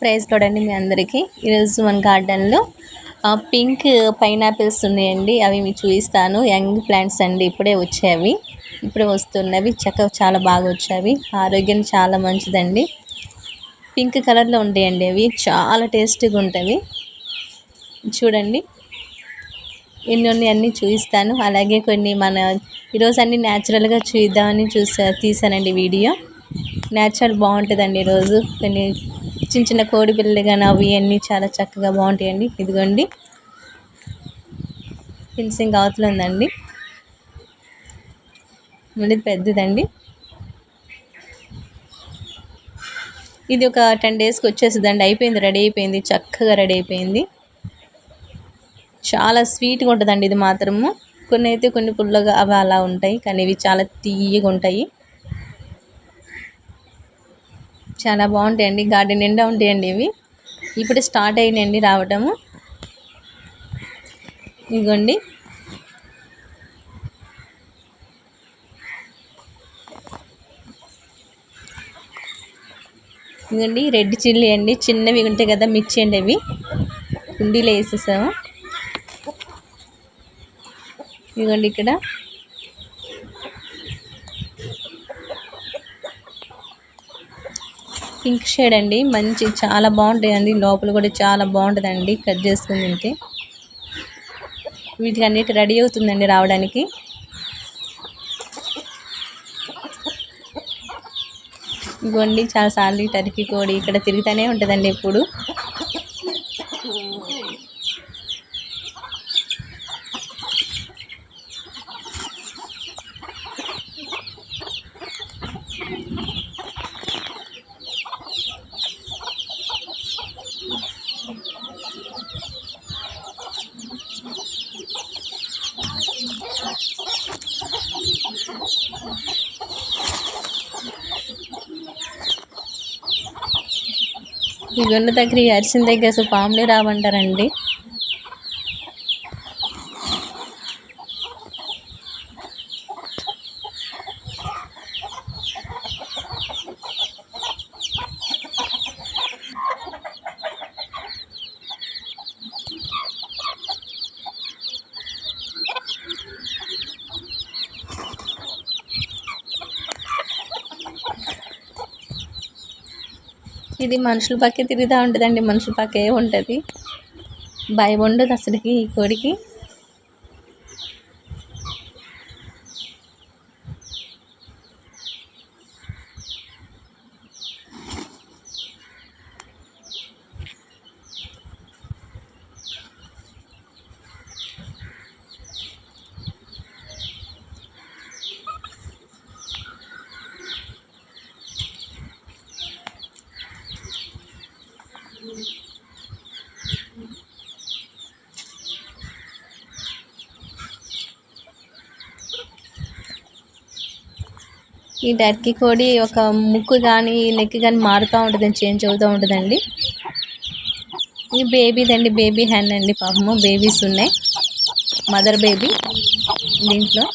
Praise చూడండి మీ అందరికీ. ఈరోజు మన గార్డెన్లో పింక్ పైనాపిల్స్ ఉన్నాయండి. అవి మీకు చూపిస్తాను. యంగ్ ప్లాంట్స్ అండి, ఇప్పుడే వచ్చేవి, ఇప్పుడే వస్తున్నవి. చాలా బాగా వచ్చేవి. ఆరోగ్యానికి చాలా మంచిదండి. పింక్ కలర్లో ఉంటాయండి. అవి చాలా టేస్టీగా ఉంటాయి. చూడండి ఎన్ని అన్నీ చూపిస్తాను. అలాగే కొన్ని ఈరోజు అన్నీ న్యాచురల్గా చూద్దామని తీసానండి వీడియో. న్యాచురల్ బాగుంటుందండి. ఈరోజు కొన్ని చిన్న చిన్న కోడి పిల్లలు కానీ అవి అన్నీ చాలా చక్కగా బాగుంటాయండి. ఇదిగోండి ఫినిషింగ్ అవతల ఉందండి, మళ్ళీ పెద్దదండి. ఇది ఒక 10 డేస్కి వచ్చేస్తుందండి. అయిపోయింది, రెడీ అయిపోయింది, చక్కగా రెడీ అయిపోయింది. చాలా స్వీట్గా ఉంటుందండి ఇది మాత్రము. కొన్ని అయితే కొన్ని పుల్లగా అవి అలా ఉంటాయి, కానీ ఇవి చాలా తీయగా ఉంటాయి. చాలా బాగుంటాయండి. గార్డెన్ నిండా ఉంటాయండి. ఇవి ఇప్పుడు స్టార్ట్ అయినాయండి రావటము. ఇదిగోండి ఇదిగోండి రెడ్ చిల్లీ అండి. చిన్నవి ఉంటాయి కదా, మిర్చి అండి. అవి కుండీలో వేసేసాము. ఇదిగోండి ఇక్కడ పింక్ షేడ్ అండి, మంచి చాలా బాగుంటాయండి. లోపల కూడా చాలా బాగుంటుందండి. కట్ చేసుకుని తింటే వీటికి అన్నిటి రెడీ అవుతుందండి రావడానికి. ఇదిగోండి చాలాసార్లు టర్కీ కోడి ఇక్కడ తిరుగుతూనే ఉంటుందండి ఎప్పుడు. ఈ గొండ దగ్గర ఈ అరిసిన దగ్గర అసలు పాములే రావంటారండి. ఇది మనుషుల పక్కే తిరుగుతూ ఉంటుందండి. మనుషుల పక్కే ఉంటుంది, భయం ఉండదు అసలుకి ఈ కోడికి. ఈ టర్కీ కోడి ఒక ముక్కు కానీ నెక్ కానీ మారుతూ ఉంటుంది, చేంజ్ అవుతూ ఉంటుందండి. ఈ బేబీదండి, బేబీ హ్యాన్ అండి. పాపము బేబీస్ ఉన్నాయి, మదర్ బేబీ దీంట్లో.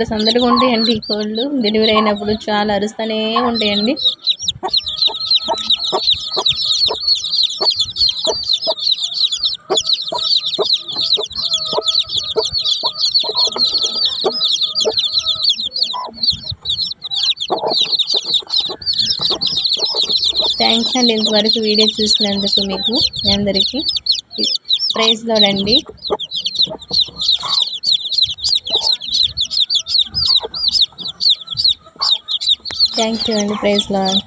సందడిగా ఉంటాయండి ఈ కోళ్ళు. డెలివరీ అయినప్పుడు చాలా అరుస్తూనే ఉంటాయండి. థ్యాంక్స్ అండి ఇంతవరకు వీడియో చూసినందుకు మీకు అందరికీ. ప్రైజ్ లార్డ్ అండి. థ్యాంక్ యూ అండి. Praise lord.